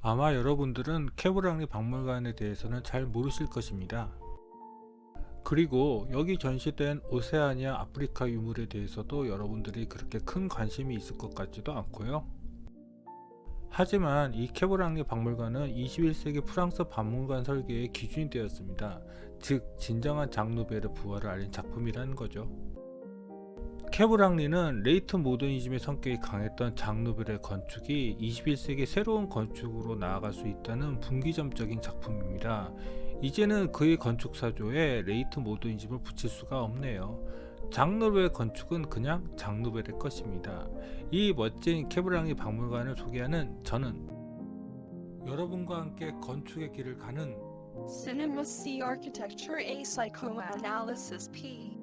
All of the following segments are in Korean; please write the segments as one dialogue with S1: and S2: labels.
S1: 아마 여러분들은 케브랑리 박물관에 대해서는 잘 모르실 것입니다. 그리고 여기 전시된 오세아니아 아프리카 유물에 대해서도 여러분들이 그렇게 큰 관심이 있을 것 같지도 않고요. 하지만 이 케브랑리 박물관은 21세기 프랑스 박물관 설계의 기준이 되었습니다. 즉 진정한 장 누벨의 부활을 알린 작품이라는 거죠. 케브랑리는 레이트 모더니즘의 성격이 강했던 장 누벨의 건축이 21세기 새로운 건축으로 나아갈 수 있다는 분기점적인 작품입니다. 이제는 그의 건축사조에 레이트 모더니즘을 붙일 수가 없네요. 장 누벨의 건축은 그냥 장 누벨의 것입니다. 이 멋진 케브랑리 박물관을 소개하는 저는 여러분과 함께 건축의 길을 가는
S2: Cinema C Architecture A Psychoanalysis P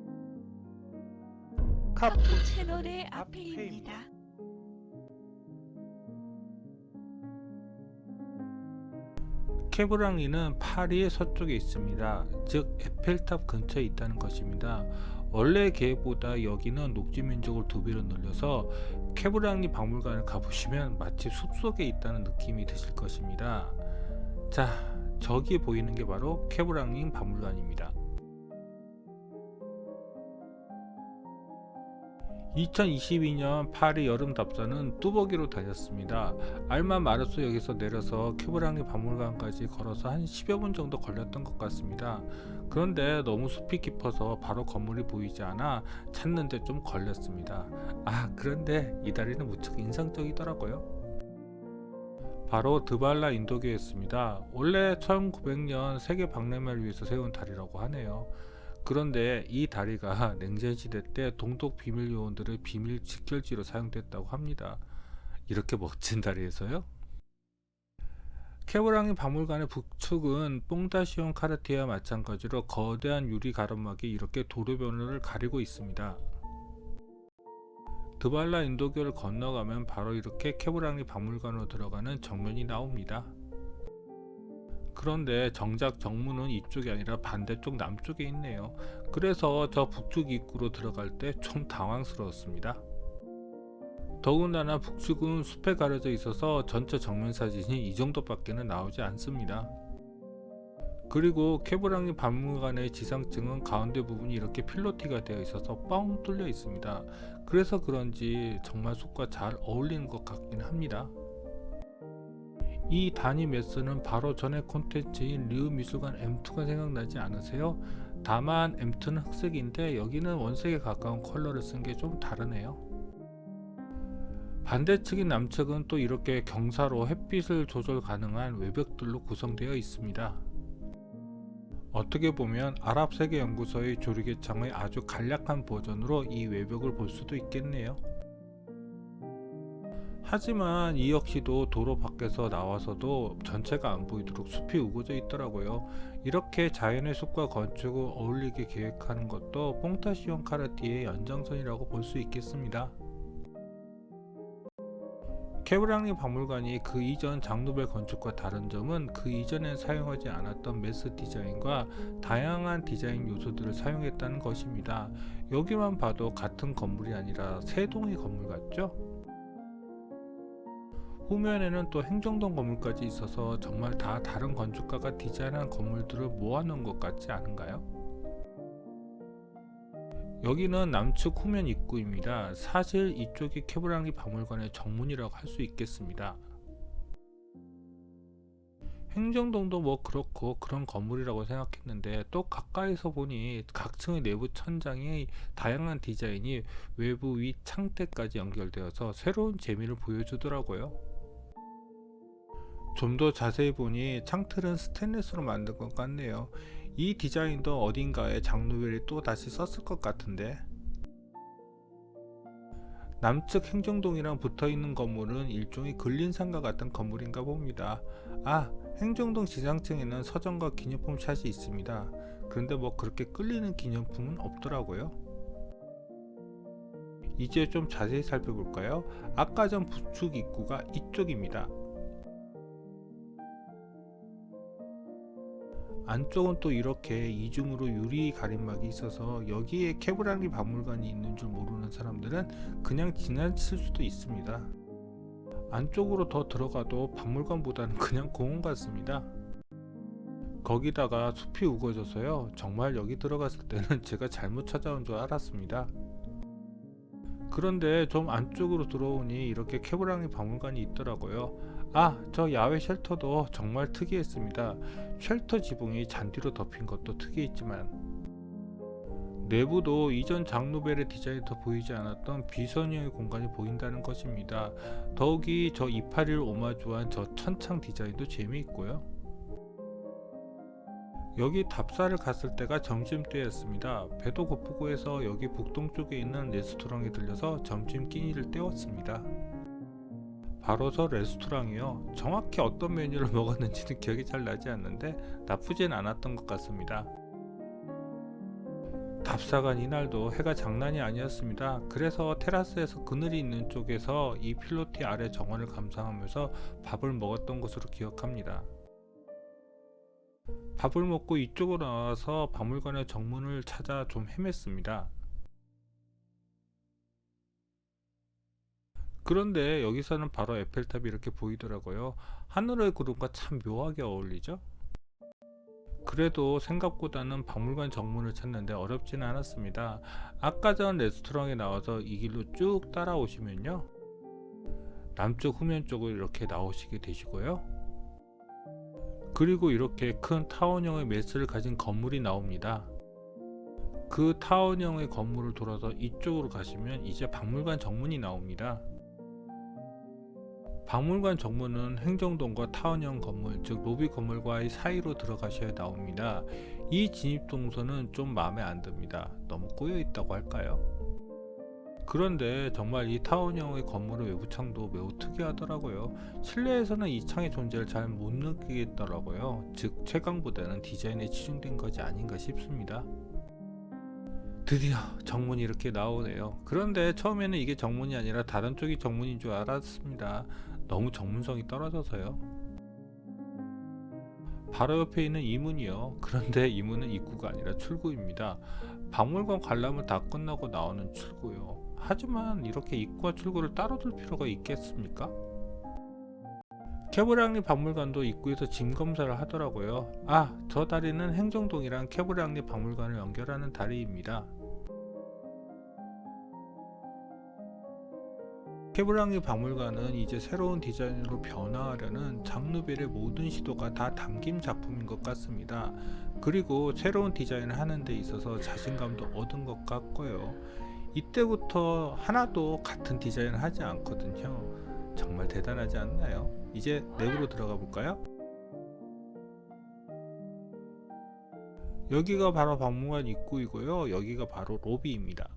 S2: 카푸 채널의 앞에입니다.
S1: 케브랑리는 파리의 서쪽에 있습니다. 즉 에펠탑 근처에 있다는 것입니다. 원래 계획보다 여기는 녹지 면적을 2배로 늘려서 케브랑리 박물관을 가보시면 마치 숲속에 있다는 느낌이 드실 것입니다. 자, 저기 보이는 게 바로 케브랑리 박물관입니다. 2022년 파리 여름 답사는 뚜벅이로 다녔습니다. 알마 마르소역에서 내려서 케브랑리 박물관까지 걸어서 한 10여 분 정도 걸렸던 것 같습니다. 그런데 너무 숲이 깊어서 바로 건물이 보이지 않아 찾는데 좀 걸렸습니다. 그런데 이 다리는 무척 인상적이더라고요. 바로 드발라 인도교였습니다. 원래 1900년 세계 박람회를 위해서 세운 다리라고 하네요. 그런데 이 다리가 냉전시대 때 동독 비밀 요원들의 비밀 직결지로 사용됐다고 합니다. 이렇게 멋진 다리에서요? 케브랑리 박물관의 북측은 뽕다시온 카르티에와 마찬가지로 거대한 유리 가로막이 이렇게 도로변을 가리고 있습니다. 드발라 인도교를 건너가면 바로 이렇게 케브랑리 박물관으로 들어가는 정면이 나옵니다. 그런데 정작 정문은 이쪽이 아니라 반대쪽 남쪽에 있네요. 그래서 저 북쪽 입구로 들어갈 때 좀 당황스러웠습니다. 더군다나 북측은 숲에 가려져 있어서 전체 정면 사진이 이 정도밖에는 나오지 않습니다. 그리고 케브랑리 박물관의 지상층은 가운데 부분이 이렇게 필로티가 되어 있어서 뻥 뚫려 있습니다. 그래서 그런지 정말 숲과 잘 어울리는 것 같긴 합니다. 이 단위 매스는 바로 전의 콘텐츠인 리우 미술관 M2가 생각나지 않으세요? 다만 M2는 흑색인데 여기는 원색에 가까운 컬러를 쓴 게 좀 다르네요. 반대측인 남측은 또 이렇게 경사로 햇빛을 조절 가능한 외벽들로 구성되어 있습니다. 어떻게 보면 아랍 세계 연구소의 조리개창의 아주 간략한 버전으로 이 외벽을 볼 수도 있겠네요. 하지만 이 역시도 도로 밖에서 나와서도 전체가 안 보이도록 숲이 우거져 있더라고요. 이렇게 자연의 숲과 건축을 어울리게 계획하는 것도 뽕타시온 카르티의 연장선이라고 볼 수 있겠습니다. 케브랑리 박물관이 그 이전 장누벨 건축과 다른 점은 그 이전엔 사용하지 않았던 메스 디자인과 다양한 디자인 요소들을 사용했다는 것입니다. 여기만 봐도 같은 건물이 아니라 세 동의 건물 같죠? 후면에는 또 행정동 건물까지 있어서 정말 다 다른 건축가가 디자인한 건물들을 모아놓은 것 같지 않은가요? 여기는 남측 후면 입구입니다. 사실 이쪽이 케브랑리 박물관의 정문이라고 할 수 있겠습니다. 행정동도 뭐 그렇고 그런 건물이라고 생각했는데 또 가까이서 보니 각 층의 내부 천장이 다양한 디자인이 외부 위 창대까지 연결되어서 새로운 재미를 보여주더라고요. 좀 더 자세히 보니 창틀은 스테인리스로 만든 것 같네요. 이 디자인도 어딘가에 장누벨이 또 다시 썼을 것 같은데. 남측 행정동이랑 붙어있는 건물은 일종의 근린상가 같은 건물인가 봅니다. 행정동 지상층에는 서점과 기념품 샷이 있습니다. 그런데 뭐 그렇게 끌리는 기념품은 없더라고요. 이제 좀 자세히 살펴볼까요? 아까 전 북측 입구가 이쪽입니다. 안쪽은 또 이렇게 이중으로 유리 가림막이 있어서 여기에 케브랑리 박물관이 있는 줄 모르는 사람들은 그냥 지나칠 수도 있습니다. 안쪽으로 더 들어가도 박물관보다는 그냥 공원 같습니다. 거기다가 숲이 우거져서요, 정말 여기 들어갔을 때는 제가 잘못 찾아온 줄 알았습니다. 그런데 좀 안쪽으로 들어오니 이렇게 케브랑리 박물관이 있더라고요. 저 야외 쉘터도 정말 특이했습니다. 쉘터 지붕이 잔디로 덮인 것도 특이했지만 내부도 이전 장누벨의 디자인에서 보이지 않았던 비선형의 공간이 보인다는 것입니다. 더욱이 저 281을 오마주한 저 천창 디자인도 재미있고요. 여기 답사를 갔을 때가 점심때였습니다. 배도 고프고 해서 여기 북동쪽에 있는 레스토랑에 들려서 점심 끼니를 때웠습니다. 바로 저 레스토랑이요, 정확히 어떤 메뉴를 먹었는지는 기억이 잘 나지 않는데 나쁘진 않았던 것 같습니다. 답사간 이날도 해가 장난이 아니었습니다. 그래서 테라스에서 그늘이 있는 쪽에서 이 필로티 아래 정원을 감상하면서 밥을 먹었던 것으로 기억합니다. 밥을 먹고 이쪽으로 나와서 박물관의 정문을 찾아 좀 헤맸습니다. 그런데 여기서는 바로 에펠탑이 이렇게 보이더라고요. 하늘의 구름과 참 묘하게 어울리죠? 그래도 생각보다는 박물관 정문을 찾는데 어렵지는 않았습니다. 아까 전 레스토랑에 나와서 이 길로 쭉 따라오시면요, 남쪽 후면 쪽으로 이렇게 나오시게 되시고요, 그리고 이렇게 큰 타원형의 메스를 가진 건물이 나옵니다. 그 타원형의 건물을 돌아서 이쪽으로 가시면 이제 박물관 정문이 나옵니다. 박물관 정문은 행정동과 타원형 건물, 즉 로비 건물과의 사이로 들어가셔야 나옵니다. 이 진입 동선은 좀 마음에 안 듭니다. 너무 꼬여 있다고 할까요? 그런데 정말 이 타원형의 건물의 외부창도 매우 특이하더라고요. 실내에서는 이 창의 존재를 잘 못 느끼겠더라고요. 즉 채광보다는 디자인에 치중된 것이 아닌가 싶습니다. 드디어 정문이 이렇게 나오네요. 그런데 처음에는 이게 정문이 아니라 다른 쪽이 정문인 줄 알았습니다. 너무 전문성이 떨어져서요. 바로 옆에 있는 이 문이요, 그런데 이 문은 입구가 아니라 출구입니다. 박물관 관람을 다 끝나고 나오는 출구요. 하지만 이렇게 입구와 출구를 따로 둘 필요가 있겠습니까? 케브랑리 박물관도 입구에서 짐 검사를 하더라고요. 저 다리는 행정동이랑 케브랑리 박물관을 연결하는 다리입니다. 케브랑리 박물관은 이제 새로운 디자인으로 변화하려는 장누벨의 모든 시도가 다 담긴 작품인 것 같습니다. 그리고 새로운 디자인을 하는 데 있어서 자신감도 얻은 것 같고요. 이때부터 하나도 같은 디자인을 하지 않거든요. 정말 대단하지 않나요? 이제 내부로 들어가 볼까요? 여기가 바로 박물관 입구이고요. 여기가 바로 로비입니다.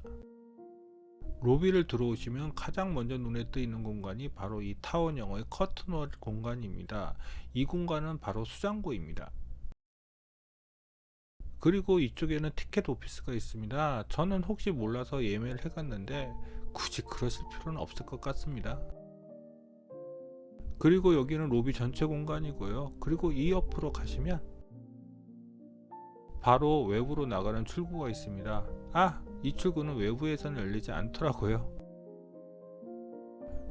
S1: 로비를 들어오시면 가장 먼저 눈에 띄는 공간이 바로 이 타원형의 커튼홀 공간입니다. 이 공간은 바로 수장고입니다. 그리고 이쪽에는 티켓 오피스가 있습니다. 저는 혹시 몰라서 예매를 해갔는데 굳이 그러실 필요는 없을 것 같습니다. 그리고 여기는 로비 전체 공간이고요. 그리고 이 옆으로 가시면 바로 외부로 나가는 출구가 있습니다. 이 출구는 외부에서는 열리지 않더라고요.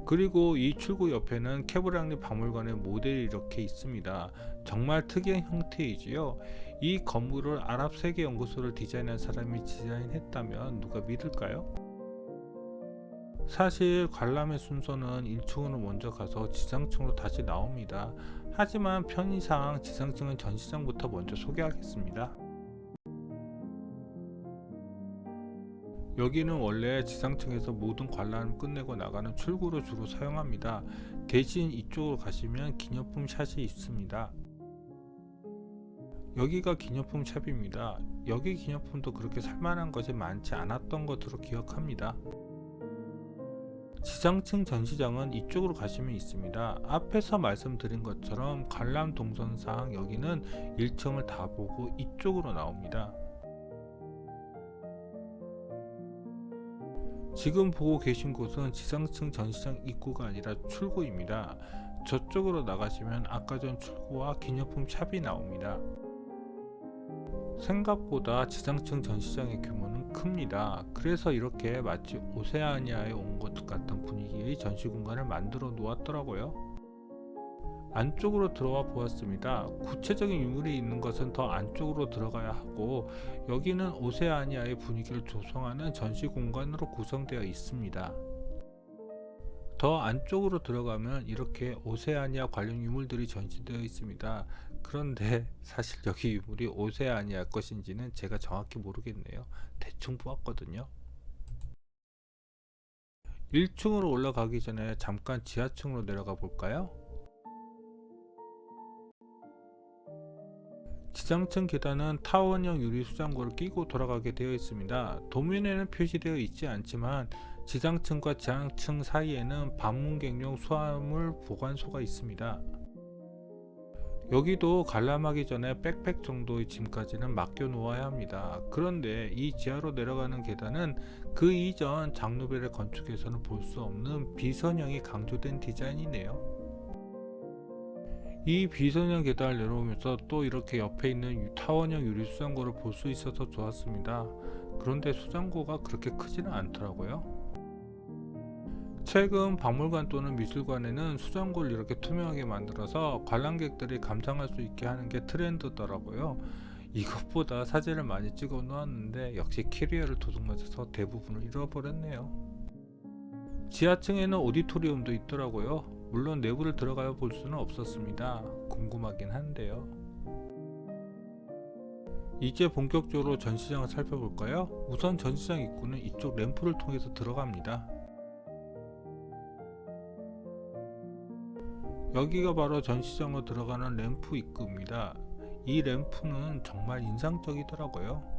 S1: 그리고 이 출구 옆에는 케브랑리 박물관의 모델이 이렇게 있습니다. 정말 특이한 형태이지요. 이 건물을 아랍 세계 연구소를 디자인한 사람이 디자인했다면 누가 믿을까요? 사실 관람의 순서는 1층으로 먼저 가서 지상층으로 다시 나옵니다. 하지만 편의상 지상층은 전시장부터 먼저 소개하겠습니다. 여기는 원래 지상층에서 모든 관람을 끝내고 나가는 출구로 주로 사용합니다. 대신 이쪽으로 가시면 기념품 샷이 있습니다. 여기가 기념품 샵입니다. 여기 기념품도 그렇게 살만한 것이 많지 않았던 것으로 기억합니다. 지상층 전시장은 이쪽으로 가시면 있습니다. 앞에서 말씀드린 것처럼 관람 동선상 여기는 1층을 다 보고 이쪽으로 나옵니다. 지금 보고 계신 곳은 지상층 전시장 입구가 아니라 출구입니다. 저쪽으로 나가시면 아까 전 출구와 기념품 샵이 나옵니다. 생각보다 지상층 전시장의 규모는 큽니다. 그래서 이렇게 마치 오세아니아에 온 것 같은 분위기의 전시 공간을 만들어 놓았더라고요. 안쪽으로 들어와 보았습니다. 구체적인 유물이 있는 것은 더 안쪽으로 들어가야 하고, 여기는 오세아니아의 분위기를 조성하는 전시 공간으로 구성되어 있습니다. 더 안쪽으로 들어가면 이렇게 오세아니아 관련 유물들이 전시되어 있습니다. 그런데 사실 여기 유물이 오세아니아 것인지는 제가 정확히 모르겠네요. 대충 보았거든요. 1층으로 올라가기 전에 잠깐 지하층으로 내려가 볼까요? 지상층 계단은 타원형 유리 수장고를 끼고 돌아가게 되어 있습니다. 도면에는 표시되어 있지 않지만 지상층과 지하층 사이에는 방문객용 수화물 보관소가 있습니다. 여기도 관람하기 전에 백팩 정도의 짐까지는 맡겨 놓아야 합니다. 그런데 이 지하로 내려가는 계단은 그 이전 장누벨의 건축에서는 볼 수 없는 비선형이 강조된 디자인이네요. 이 비선형 계단을 내려오면서 또 이렇게 옆에 있는 타원형 유리 수장고를 볼 수 있어서 좋았습니다. 그런데 수장고가 그렇게 크지는 않더라고요. 최근 박물관 또는 미술관에는 수장고를 이렇게 투명하게 만들어서 관람객들이 감상할 수 있게 하는 게 트렌드더라고요. 이것보다 사진을 많이 찍어 놓았는데 역시 캐리어를 도둑맞아서 대부분을 잃어버렸네요. 지하층에는 오디토리움도 있더라고요. 물론 내부를 들어가 볼 수는 없었습니다. 궁금하긴 한데요. 이제 본격적으로 전시장을 살펴볼까요? 우선 전시장 입구는 이쪽 램프를 통해서 들어갑니다. 여기가 바로 전시장으로 들어가는 램프 입구입니다. 이 램프는 정말 인상적이더라고요.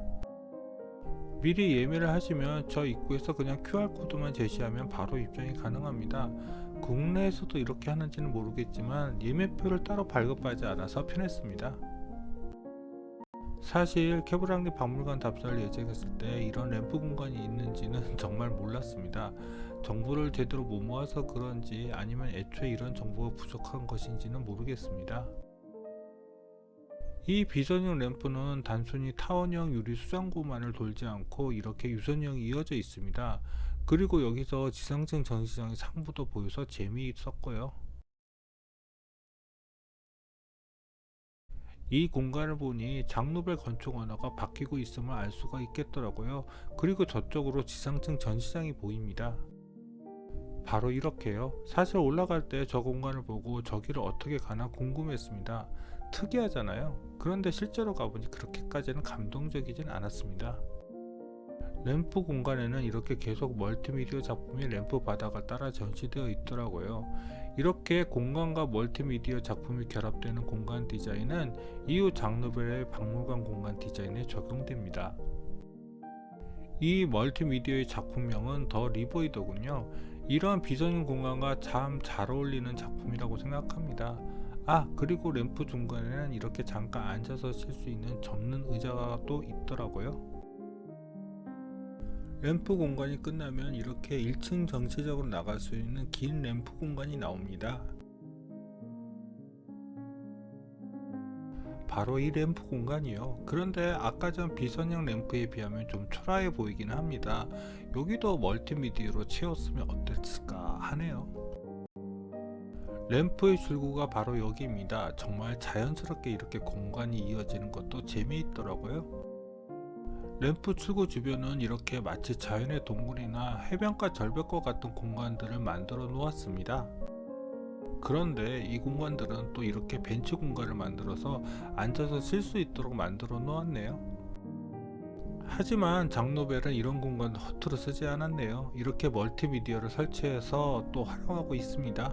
S1: 미리 예매를 하시면 저 입구에서 그냥 QR코드만 제시하면 바로 입장이 가능합니다. 국내에서도 이렇게 하는지는 모르겠지만 예매표를 따로 발급하지 않아서 편했습니다. 사실 케브랑리 박물관 답사를 예정했을 때 이런 램프 공간이 있는지는 정말 몰랐습니다. 정보를 제대로 못 모아서 그런지 아니면 애초에 이런 정보가 부족한 것인지는 모르겠습니다. 이 비선형 램프는 단순히 타원형 유리 수장고만을 돌지 않고 이렇게 유선형이 이어져 있습니다. 그리고 여기서 지상층 전시장의 상부도 보여서 재미있었고요. 이 공간을 보니 장누벨 건축 언어가 바뀌고 있음을 알 수가 있겠더라고요. 그리고 저쪽으로 지상층 전시장이 보입니다. 바로 이렇게요. 사실 올라갈 때 저 공간을 보고 저기를 어떻게 가나 궁금했습니다. 특이하잖아요. 그런데 실제로 가보니 그렇게까지는 감동적이진 않았습니다. 램프 공간에는 이렇게 계속 멀티미디어 작품이 램프 바닥을 따라 전시되어 있더라고요. 이렇게 공간과 멀티미디어 작품이 결합되는 공간 디자인은 이후 장누벨의 박물관 공간 디자인에 적용됩니다. 이 멀티미디어의 작품명은 더 리보이더군요. 이런 비선형 공간과 참 잘 어울리는 작품이라고 생각합니다. 그리고 램프 중간에는 이렇게 잠깐 앉아서 쉴 수 있는 접는 의자가 또 있더라고요. 램프 공간이 끝나면 이렇게 1층 전체적으로 나갈 수 있는 긴 램프 공간이 나옵니다. 바로 이 램프 공간이요. 그런데 아까 전 비선형 램프에 비하면 좀 초라해 보이긴 합니다. 여기도 멀티미디어로 채웠으면 어땠을까 하네요. 램프의 출구가 바로 여기입니다. 정말 자연스럽게 이렇게 공간이 이어지는 것도 재미있더라고요. 램프 출구 주변은 이렇게 마치 자연의 동굴이나 해변가 절벽과 같은 공간들을 만들어 놓았습니다. 그런데 이 공간들은 또 이렇게 벤치 공간을 만들어서 앉아서 쉴 수 있도록 만들어 놓았네요. 하지만 장누벨은 이런 공간을 허투루 쓰지 않았네요. 이렇게 멀티미디어를 설치해서 또 활용하고 있습니다.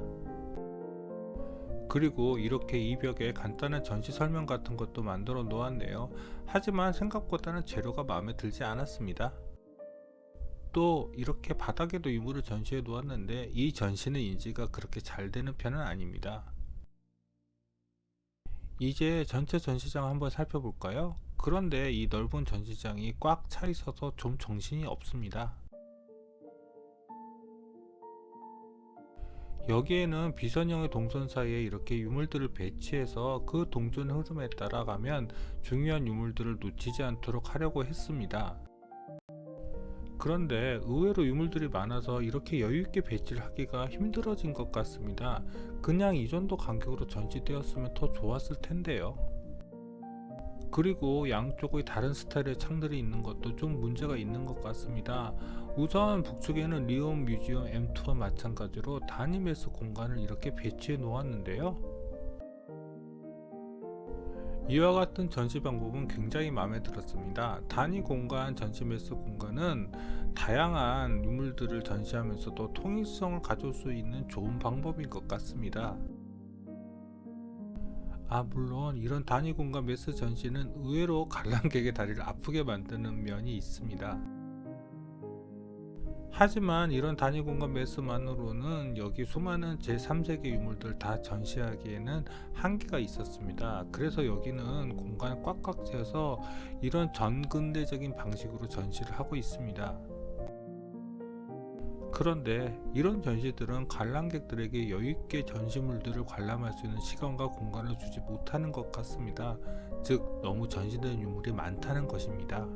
S1: 그리고 이렇게 이 벽에 간단한 전시 설명 같은 것도 만들어 놓았네요. 하지만 생각보다는 재료가 마음에 들지 않았습니다. 또 이렇게 바닥에도 유물을 전시해 놓았는데 이 전시는 인지가 그렇게 잘 되는 편은 아닙니다. 이제 전체 전시장 한번 살펴볼까요? 그런데 이 넓은 전시장이 꽉 차 있어서 좀 정신이 없습니다. 여기에는 비선형의 동선 사이에 이렇게 유물들을 배치해서 그 동전 흐름에 따라가면 중요한 유물들을 놓치지 않도록 하려고 했습니다. 그런데 의외로 유물들이 많아서 이렇게 여유있게 배치를 하기가 힘들어진 것 같습니다. 그냥 이 정도 간격으로 전시되었으면 더 좋았을 텐데요. 그리고 양쪽의 다른 스타일의 창들이 있는 것도 좀 문제가 있는 것 같습니다. 우선 북쪽에는 리온 뮤지엄 M2와 마찬가지로 단위 매스 공간을 이렇게 배치해 놓았는데요. 이와 같은 전시 방법은 굉장히 마음에 들었습니다. 단위 공간 전시 매스 공간은 다양한 유물들을 전시하면서도 통일성을 가져올 수 있는 좋은 방법인 것 같습니다. 물론 이런 단위 공간 매스 전시는 의외로 관람객의 다리를 아프게 만드는 면이 있습니다. 하지만 이런 단위 공간 매스만으로는 여기 수많은 제3세계 유물들 다 전시하기에는 한계가 있었습니다. 그래서 여기는 공간을 꽉꽉 채워서 이런 전근대적인 방식으로 전시를 하고 있습니다. 그런데 이런 전시들은 관람객들에게 여유있게 전시물들을 관람할 수 있는 시간과 공간을 주지 못하는 것 같습니다. 즉 너무 전시된 유물이 많다는 것입니다.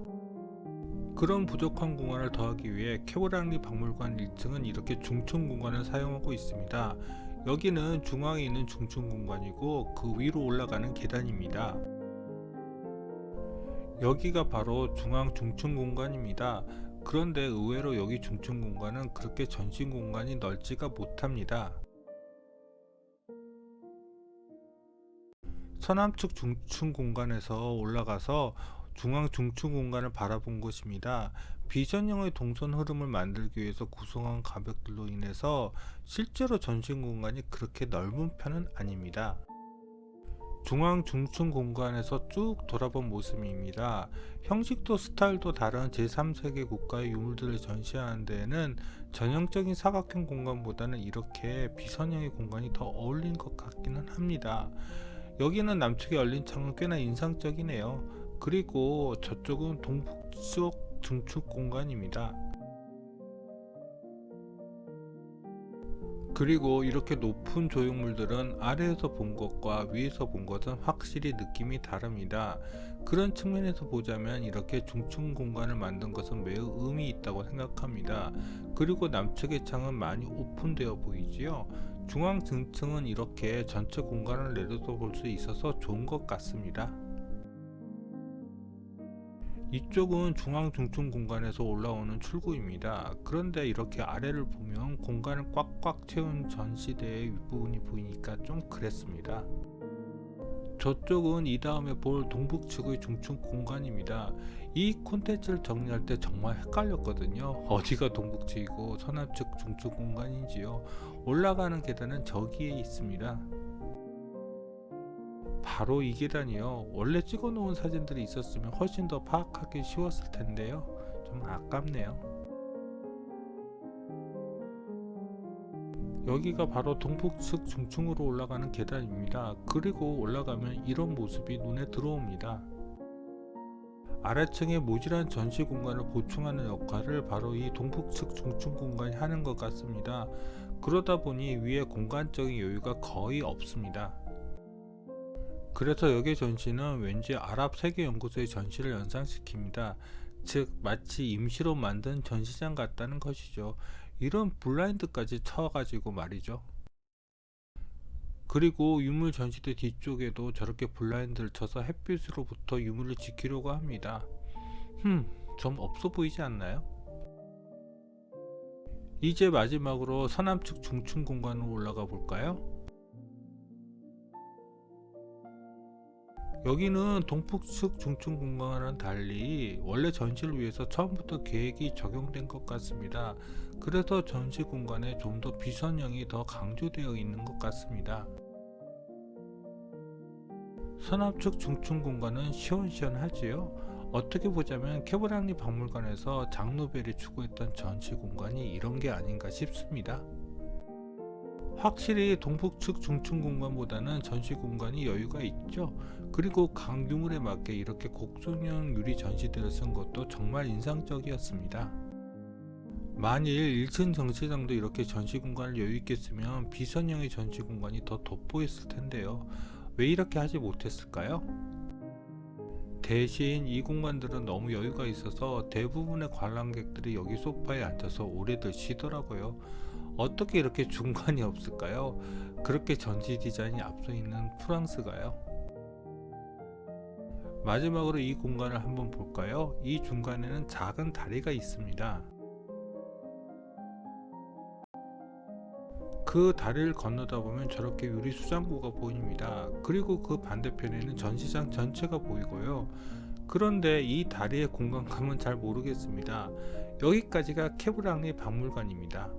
S1: 그런 부족한 공간을 더하기 위해 쾌브랑리 박물관 1층은 이렇게 중층 공간을 사용하고 있습니다. 여기는 중앙에 있는 중층 공간이고 그 위로 올라가는 계단입니다. 여기가 바로 중앙 중층 공간입니다. 그런데 의외로 여기 중층 공간은 그렇게 전시 공간이 넓지가 못합니다. 서남측 중층 공간에서 올라가서 중앙 중층 공간을 바라본 곳입니다. 비전형의 동선 흐름을 만들기 위해서 구성한 가벽들로 인해서 실제로 전시 공간이 그렇게 넓은 편은 아닙니다. 중앙 중층 공간에서 쭉 돌아본 모습입니다. 형식도 스타일도 다른 제3세계 국가의 유물들을 전시하는 데에는 전형적인 사각형 공간보다는 이렇게 비선형의 공간이 더 어울린 것 같기는 합니다. 여기는 남측에 열린 창은 꽤나 인상적이네요. 그리고 저쪽은 동북쪽 중축 공간입니다. 그리고 이렇게 높은 조형물들은 아래에서 본 것과 위에서 본 것은 확실히 느낌이 다릅니다. 그런 측면에서 보자면 이렇게 중층 공간을 만든 것은 매우 의미 있다고 생각합니다. 그리고 남측의 창은 많이 오픈되어 보이지요. 중앙 등층은 이렇게 전체 공간을 내려다볼 수 있어서 좋은 것 같습니다. 이쪽은 중앙 중층 공간에서 올라오는 출구입니다. 그런데 이렇게 아래를 보면 공간을 꽉꽉 채운 전시대의 윗부분이 보이니까 좀 그랬습니다. 저쪽은 이 다음에 볼 동북측의 중층 공간입니다. 이 콘텐츠를 정리할 때 정말 헷갈렸거든요. 어디가 동북측이고 서남측 중층 공간인지요. 올라가는 계단은 저기에 있습니다. 바로 이 계단이요. 원래 찍어 놓은 사진들이 있었으면 훨씬 더 파악하기 쉬웠을 텐데요. 좀 아깝네요. 여기가 바로 동북측 중층으로 올라가는 계단입니다. 그리고 올라가면 이런 모습이 눈에 들어옵니다. 아래층의 모질한 전시 공간을 보충하는 역할을 바로 이 동북측 중층 공간이 하는 것 같습니다. 그러다 보니 위에 공간적인 여유가 거의 없습니다. 그래서 여기 전시는 왠지 아랍 세계연구소의 전시를 연상시킵니다. 즉 마치 임시로 만든 전시장 같다는 것이죠. 이런 블라인드까지 쳐가지고 말이죠. 그리고 유물 전시대 뒤쪽에도 저렇게 블라인드를 쳐서 햇빛으로부터 유물을 지키려고 합니다. 좀 없어 보이지 않나요? 이제 마지막으로 서남측 중층 공간으로 올라가 볼까요? 여기는 동북측 중층 공간과는 달리 원래 전시를 위해서 처음부터 계획이 적용된 것 같습니다. 그래서 전시 공간에 좀 더 비선형이 더 강조되어 있는 것 같습니다. 서남측 중층 공간은 시원시원하지요. 어떻게 보자면 쾌브랑리 박물관에서 장 노벨이 추구했던 전시 공간이 이런 게 아닌가 싶습니다. 확실히 동북측 중층 공간보다는 전시 공간이 여유가 있죠. 그리고 각 유물에 맞게 이렇게 곡선형 유리 전시대를 쓴 것도 정말 인상적이었습니다. 만일 1층 전시장도 이렇게 전시 공간을 여유있게 쓰면 비선형의 전시 공간이 더 돋보였을 텐데요. 왜 이렇게 하지 못했을까요? 대신 이 공간들은 너무 여유가 있어서 대부분의 관람객들이 여기 소파에 앉아서 오래들 쉬더라고요. 어떻게 이렇게 중간이 없을까요? 그렇게 전시 디자인이 앞서 있는 프랑스가요. 마지막으로 이 공간을 한번 볼까요? 이 중간에는 작은 다리가 있습니다. 그 다리를 건너다 보면 저렇게 유리 수장고가 보입니다. 그리고 그 반대편에는 전시장 전체가 보이고요. 그런데 이 다리의 공간감은 잘 모르겠습니다. 여기까지가 케브랑리 박물관입니다.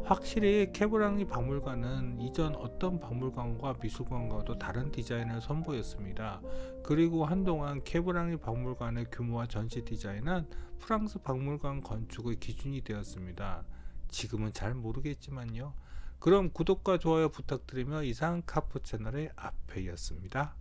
S1: 확실히 케브랑리 박물관은 이전 어떤 박물관과 미술관과도 다른 디자인을 선보였습니다. 그리고 한동안 케브랑리 박물관의 규모와 전시 디자인은 프랑스 박물관 건축의 기준이 되었습니다. 지금은 잘 모르겠지만요. 그럼 구독과 좋아요 부탁드리며 이상 카푸 채널의 앞에였습니다.